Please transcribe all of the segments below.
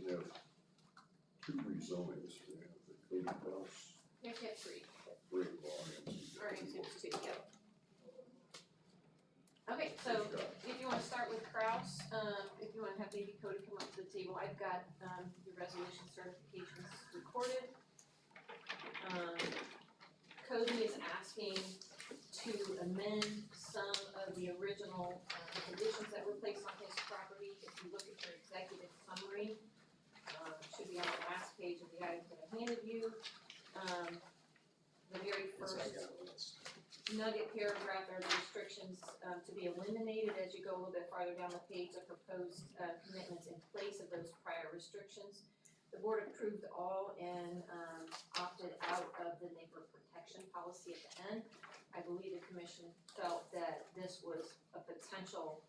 we have two rezonings, we have the Cody House, You have to have three, three volumes. or it's two, yep. Okay, so if you wanna start with Kraus, if you wanna have maybe Cody come up to the table, I've got, your resolution certifications recorded. Cody is asking to amend some of the original, conditions that were placed on his property. If you look at your executive summary, should be on the last page of the items that I handed you. The very first nugget paragraph are the restrictions to be eliminated as you go a little bit farther down the page, the proposed commitments in place of those prior restrictions. The board approved all and opted out of the neighbor protection policy at the end. I believe the commission felt that this was a potential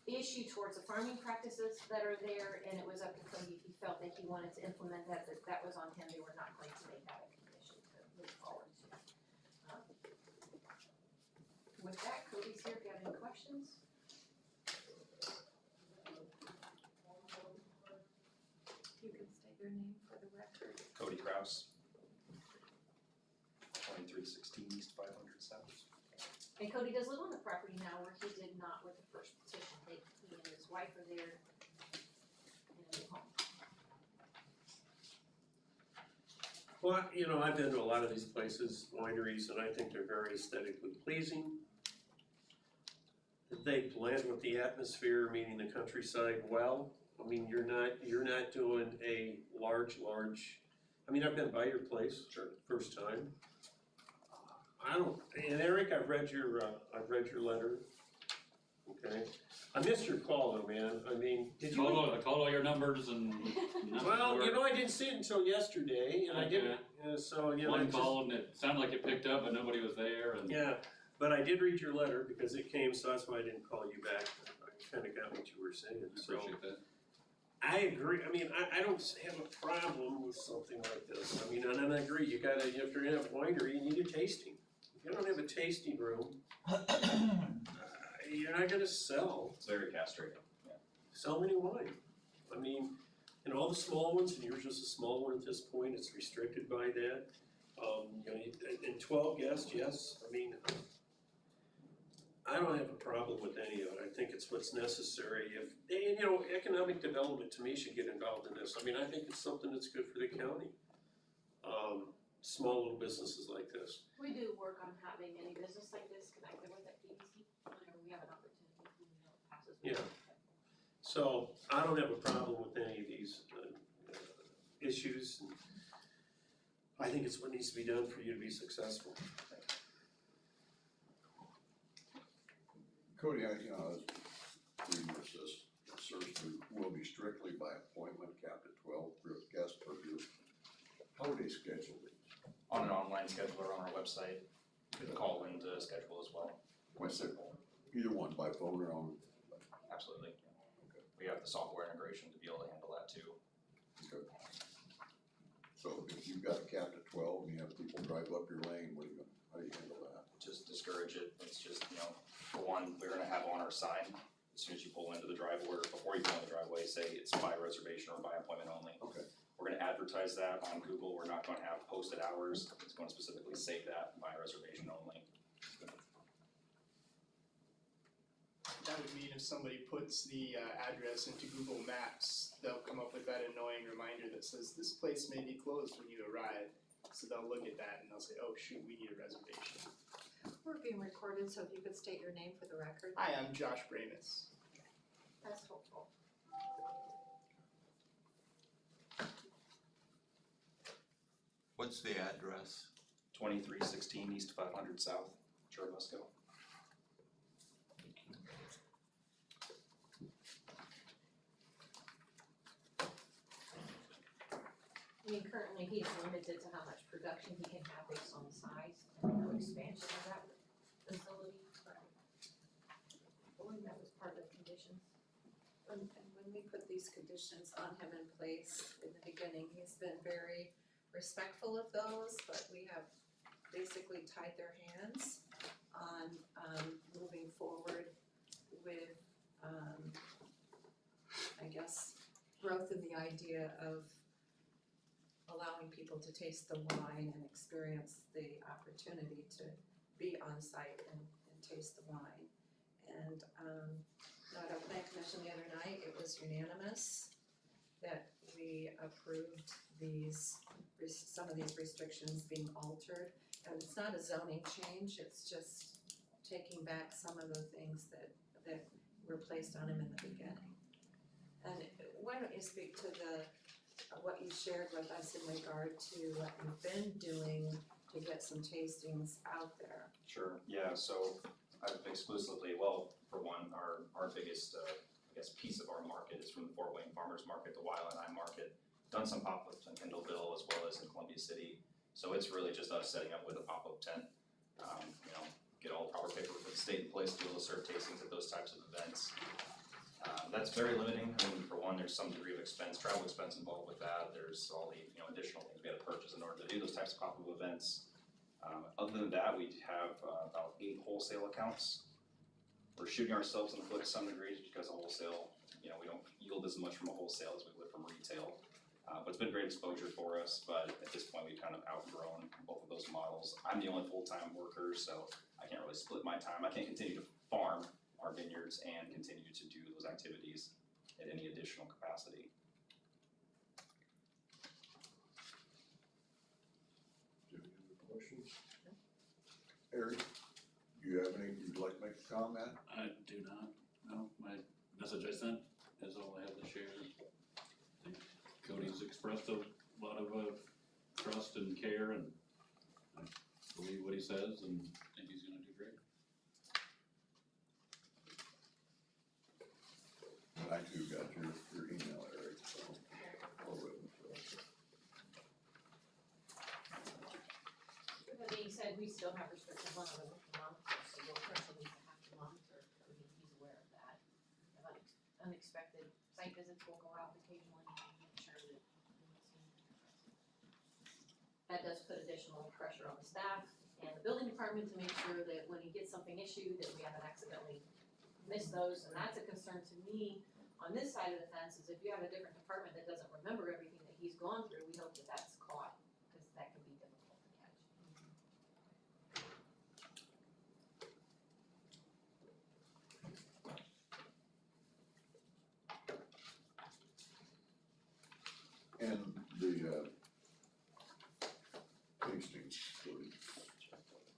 issue towards the farming practices that are there, and it was up to Cody if he felt that he wanted to implement that, that was on him. They were not going to make that a condition to move forward to. With that, Cody's here if you have any questions. You can state your name for the record. Cody Kraus, 2316 East 500 South. And Cody does live on the property now where he did not with the first petition. He and his wife are there in a new home. Well, you know, I've been to a lot of these places, wineries, and I think they're very aesthetically pleasing. They blend with the atmosphere, meaning the countryside, well. I mean, you're not doing a large, I mean, I've been by your place, Sure. first time. And Eric, I've read your letter, okay? I missed your call though, man, I mean, did you? I called all your numbers and. Well, you know, I didn't see it until yesterday, and I didn't, so, you know, I One just. call and it sounded like it picked up, but nobody was there and. Yeah, but I did read your letter because it came, so that's why I didn't call you back. I kinda got what you were saying, so. Appreciate that. I agree, I mean, I don't have a problem with something like this. I mean, and I agree, if you're gonna have a winery, you need a tasting. If you don't have a tasting room, you're not gonna sell It's very castrating. any wine. I mean, and all the small ones, and yours is a small one at this point, it's restricted by that. You know, and 12 guests, yes, I mean, I don't have a problem with any of it, I think it's what's necessary if, and you know, economic development to me should get involved in this, I mean, I think it's something that's good for the county. Small little businesses like this. We do work on having any business like this connected with that PDC whenever we have an opportunity, we know it passes. Yeah. So I don't have a problem with any of these issues, and I think it's what needs to be done for you to be successful. Cody, I, you know, reading this, the search will be strictly by appointment, capped at 12 guests per year. How would they schedule these? On an online scheduler on our website, you can call in to schedule as well. What's it, either one, by phone or on? Absolutely. Okay. We have the software integration to be able to handle that too. Okay. So if you've got it capped at 12 and you have people drive up your lane, how do you handle that? Just discourage it. It's just, you know, for one, we're gonna have on our sign, as soon as you pull into the driveway, or before you pull in the driveway, say it's by reservation or by appointment only. Okay. We're gonna advertise that on Google. We're not gonna have posted hours. It's going to specifically say that by reservation only. That would mean if somebody puts the address into Google Maps, they'll come up with that annoying reminder that says this place may be closed when you arrive. So they'll look at that and they'll say, oh shoot, we need a reservation. We're being recorded, so if you could state your name for the record. Hi, I'm Josh Bramus. That's helpful. What's the address? 2316 East 500 South, Churubusco. I mean, currently he's limited to how much production he can have based on the size and no expansion of that facility. I believe that was part of the conditions. And when we put these conditions on him in place in the beginning, he's been very respectful of those, but we have basically tied their hands on moving forward with include the idea of allowing people to taste the wine and experience the opportunity to be on site and taste the wine. And at our plan commission the other night, it was unanimous that we approved some of these restrictions being altered. And it's not a zoning change, it's just taking back some of the things that were placed on him in the beginning. And why don't you speak to what you shared with us in regard to what you've been doing to get some tastings out there? Sure, yeah, so I've exclusively, well, for one, our biggest, piece of our market is from the Fort Wayne Farmers Market, the Wild and I Market. Done some pop-ups in Kendallville as well as in Columbia City. So it's really just us setting up with a pop-up tent. Get all the proper paperwork with the state in place to be able to serve tastings at those types of events. That's very limiting. I mean, for one, there's some degree of expense, travel expense involved with that. There's all the additional things we had to purchase in order to do those types of pop-up events. Other than that, we have about 8 wholesale accounts. We're shooting ourselves in the foot to some degree because of wholesale. We don't yield as much from a wholesale as we would from retail. But it's been great exposure for us, but at this point we've kind of outgrown both of those models. I'm the only full-time worker, so I can't really split my time. I can't continue to farm our vineyards and continue to do those activities at any additional capacity. Do you have any other questions? Eric, do you have any, you'd like to make a comment? I do not, no, my message I sent is all I have to share. I think Cody's expressed a lot of trust and care, and I believe what he says and think he's gonna do great. I too got your email, Eric, so, all written, so. That being said, we still have restrictions on our local monitor, so we'll personally have to monitor, I mean, he's aware of that. If unexpected site visits will go out occasionally and make sure that. That does put additional pressure on the staff and the building department to make sure that when he gets something issued, that we haven't accidentally missed those, and that's a concern to me on this side of the fence, is if you have a different department that doesn't remember everything that he's gone through, we hope that that's caught, because that can be difficult to catch. And the tastings,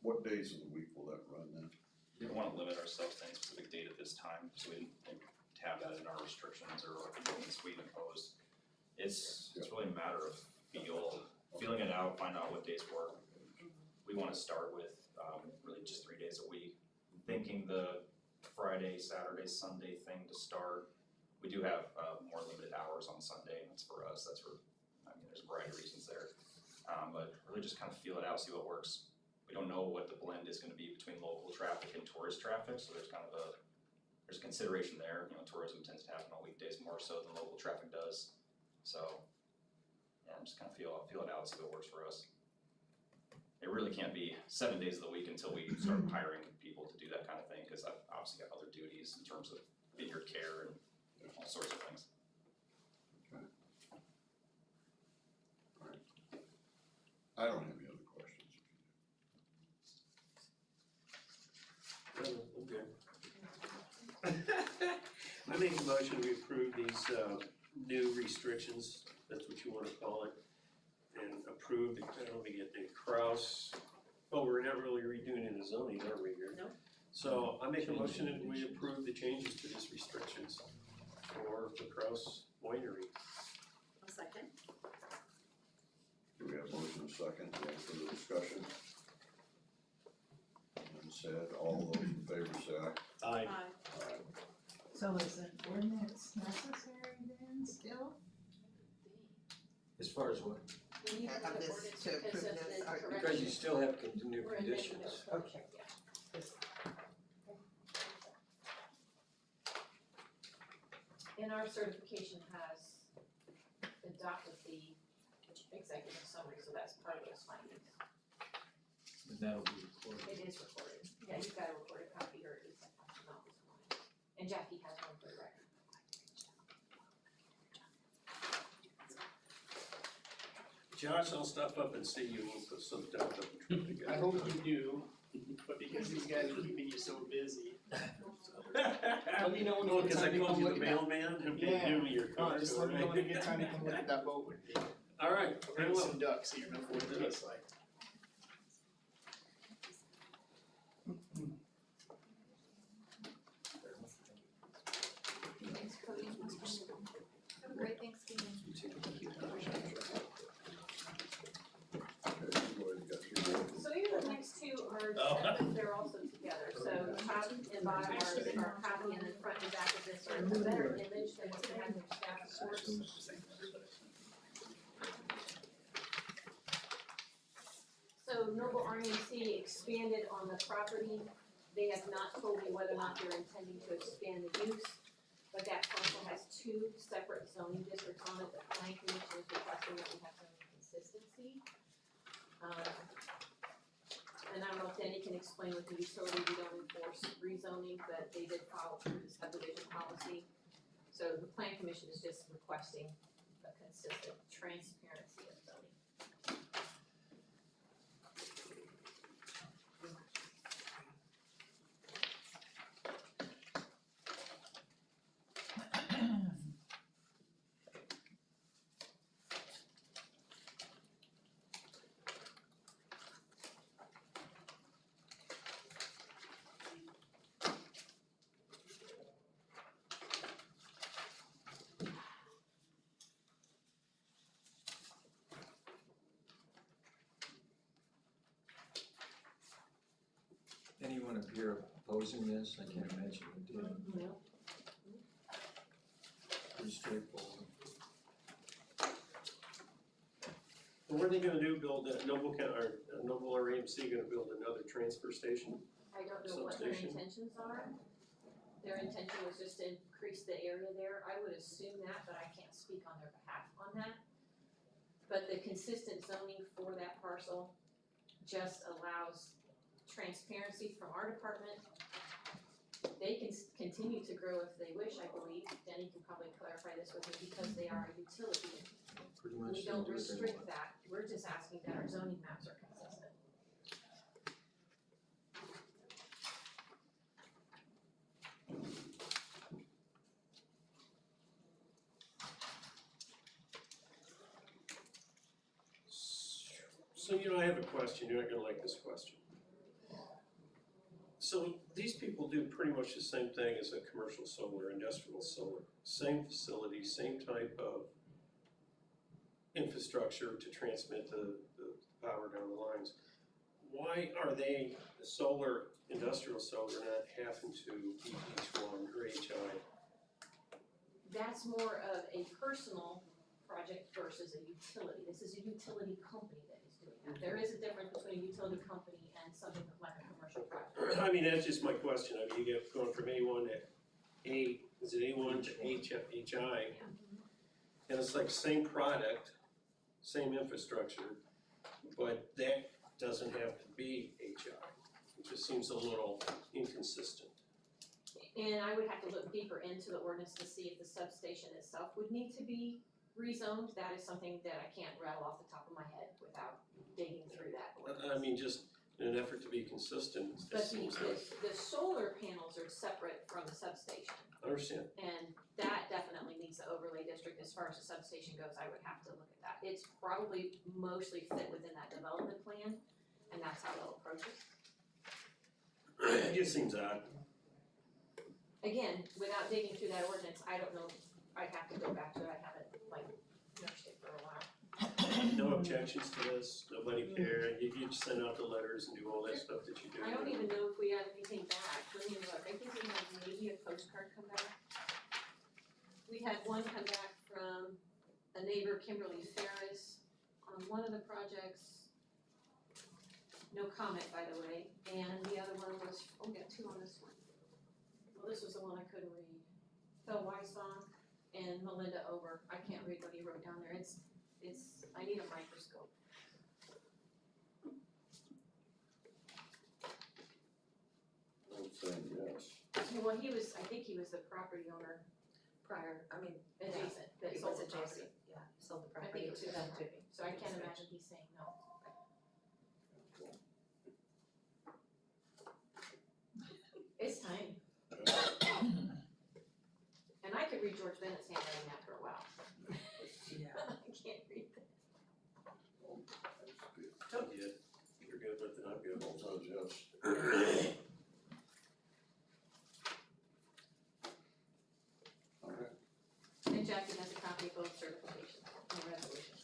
what days of the week will that run then? We don't want to limit ourselves to any specific date at this time, so we didn't have that in our restrictions or limits we've imposed. It's really a matter of feeling it out, find out what days work. We want to start with really just 3 days a week. Thinking the Friday, Saturday, Sunday thing to start. We do have more limited hours on Sunday, and that's for us. That's for, there's a variety of reasons there. But really just kind of feel it out, see what works. We don't know what the blend is going to be between local traffic and tourist traffic, so there's kind of there's consideration there. Tourism tends to happen on weekdays more so than local traffic does. So, yeah, just kind of feel it out, see what works for us. It really can't be 7 days of the week until we start hiring people to do that kind of thing, because I've obviously got other duties in terms of vineyard care and all sorts of things. Okay. All right. I don't have any other questions. Okay. I make a motion we approve these new restrictions, that's what you wanna call it, and approve the, I don't think the Kraus, we're not really redoing it in zoning, are we here? No. So I make a motion that we approve the changes to these restrictions for the Kraus Winery. A second. Do we have a motion and a second, any further discussion? And said, all those in favor say aye. Aye. Aye. So is an ordinance necessary then still? As far as what? We need to Of put this, ordinance to because approve of this, the or- correction. Because you still have new We're in conditions. different- Okay. And our certification has adopted the executive summary, so that's part of those findings. And that'll be recorded. It is recorded. Yeah, you've got a recorded copy, or at least I have to know this morning. And Jackie has one for the record. Josh, I'll stop up and see you, we'll put some dump up and try to I hope you do, but because these guys are keeping you so busy. Let me know when Oh, it's cause I time to called come you look the at that. mailman, who Yeah. gave me your car. Just let me know when a good time to come look at that boat would be. All right, very Bring well. some ducks, so you know what it tastes like. Thanks, Cody. Have a great Thanksgiving. Okay, you already got your board. So here the next two are Oh. separate, they're also together, so top and bottom are copy and then front and back of this are a better image than what we have in staff reports. So Noble RMC expanded on the property, they have not told me whether or not they're intending to expand the use, but that parcel has two separate zoning districts on it, the planning commission is requesting that we have some consistency. And I don't know if Danny can explain with the utility, we don't enforce rezoning, but they did follow through the subdivision policy. So the plan commission is just requesting a consistent transparency of zoning. Anyone up here opposing this? I can't imagine it did. Pretty straightforward. And what are they gonna do, build a Noble RMC gonna build another transfer station? I don't know what their Substation. intentions are. Their intention was just to increase the area there, I would assume that, but I can't speak on their behalf on that. But the consistent zoning for that parcel just allows transparency from our department. They can continue to grow if they wish, I believe, Denny can probably clarify this with me, because they are a utility. Pretty much We they don't do it restrict anyway. that, we're just asking that our zoning maps are consistent. So, I have a question, you're not gonna like this question. So these people do pretty much the same thing as a commercial solar, industrial solar, same facility, same type of infrastructure to transmit the power down the lines. Why are they, the solar, industrial solar, not having to be H1 or HI? That's more of a personal project versus a utility. This is a utility company that is doing that. There is a difference between a utility company and something like a commercial project. I mean, that's just my question, I mean, you get going from A1 to is it A1 to HI? And it's like same product, same infrastructure, but that doesn't have to be HI. It just seems a little inconsistent. And I would have to look deeper into the ordinance to see if the substation itself would need to be rezoned. That is something that I can't rattle off the top of my head without digging through that ordinance. I mean, just in an effort to be consistent, it But just seems like, the solar panels are separate from the substation. I understand. And that definitely needs the overlay district. As far as the substation goes, I would have to look at that. It's probably mostly fit within that development plan, and that's how they'll approach it. It just seems odd. Again, without digging through that ordinance, I don't know, I'd have to go back to it, I haven't nursed it for a while. No objections to this, nobody cared, you just send out the letters and do all that stuff that you do. I don't even know if we have anything back, let me look, I think we had maybe a postcard come back. We had one come back from a neighbor, Kimberly Ferris, on one of the projects. No comment, by the way, and the other one was, we got two on this one. Well, this was the one I couldn't read. Phil Weisbach and Melinda Ober, I can't read what he wrote down there, it's, I need a microscope. I'm saying yes. Yeah, well, I think he was the property owner prior, I mean, adjacent, that he sold was the property. adjacent, yeah, he sold the I think property it was to them too. so I can't imagine he's saying no. It's tiny. And I could read George Bennett's handwriting after a while. Yeah. I can't read that. I'm good. You're good with it, I'm good. Both sides, yes. Alright, And Jackie has a copy of both certifications and resolutions.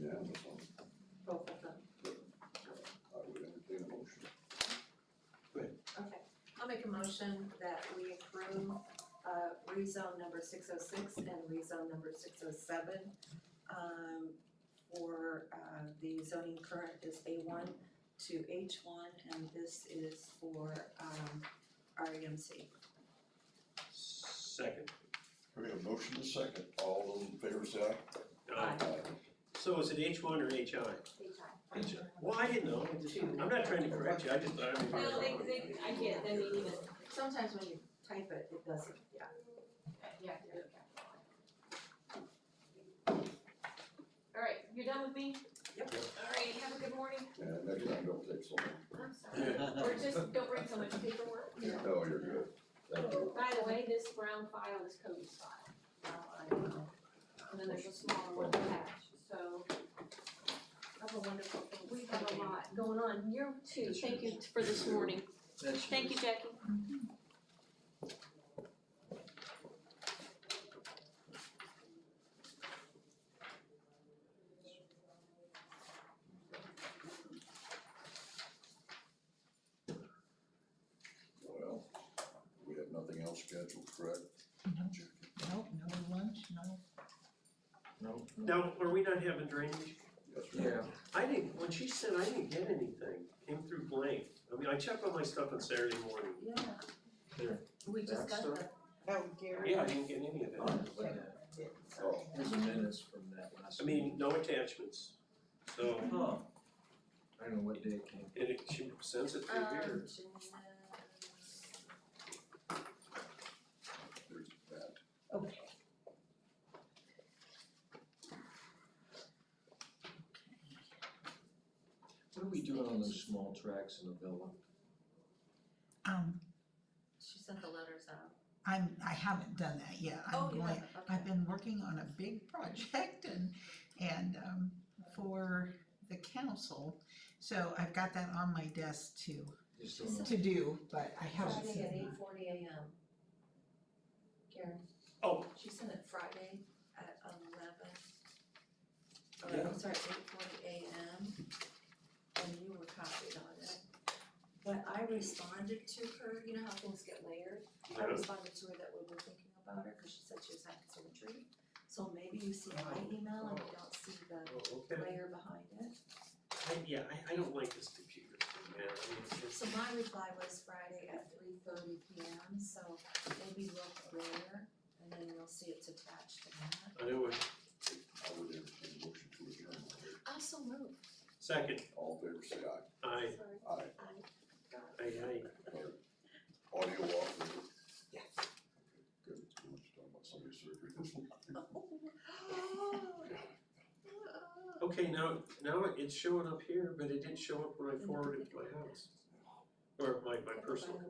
unanimous on, Both of them. I would entertain a motion. Okay, I'll make a motion that we approve rezone number 606 and rezone number 607. For the zoning current is A1 to H1, and this is for REMC. Second. We have a motion and a second, all those in favor say aye. Aye. So is it H1 or HI? H.I. Well, I didn't know, I'm not trying to correct you, I just thought I mean. Well, I get, I mean, even, Sometimes when you type it, it doesn't, yeah. yeah, you're okay. All right, you're done with me? Yep. All right, have a good morning. And next time, don't take so long. I'm sorry. Or just don't bring so much paperwork. No, you're good. Thank you. By the way, this brown file is Cody's file. And then there's a smaller one attached, so. Have a wonderful thing. We have a lot going on. You too. Thank you for this morning. Thank you, Jackie. Well, we have nothing else scheduled, correct? Nope, no lunch, no. No? Now, are we not having drainage? Yes, we Yeah, I didn't, when she said I didn't get anything, came through blank. I mean, I checked all my stuff on Saturday morning. Yeah. There. We just got Baxter? the, Oh, Gary. Yeah, I didn't get any of oh, that. look at that. Oh, There's the minutes from that last. I mean, no attachments. So, Huh. I don't know what day it came. and it, she sends it through here. there's that. Okay. What are we doing on those small tracks in the villa? she sent the letters out. I haven't done that yet. Oh, I'm you going, haven't, okay. I've been working on a big project and for the council. So I've got that on my desk Just a little. to do, but I haven't Friday seen at it. 8:40 a.m. Karen, Oh, she sent it Friday at 11. Yeah. I'm sorry, 8:40 a.m. and you were copied on it. But I responded to her, you know how things get layered? I yeah. responded to her that we were thinking about her, cause she said she was having surgery. So maybe you see my email and you don't see the Oh, okay. layer behind it. I don't like this computer thing, man. I mean, it's just, So my reply was Friday at 3:30 p.m., so maybe look there, and then you'll see it's attached to that. I know it. I would entertain a motion to adjourn. Also move. Second, All in favor say aye. I, Aye. Audio off. Yes. Good, too much talking about somebody's surgery. okay, now it's showing up here, but it didn't show up when I forwarded it to my house. Or my personal.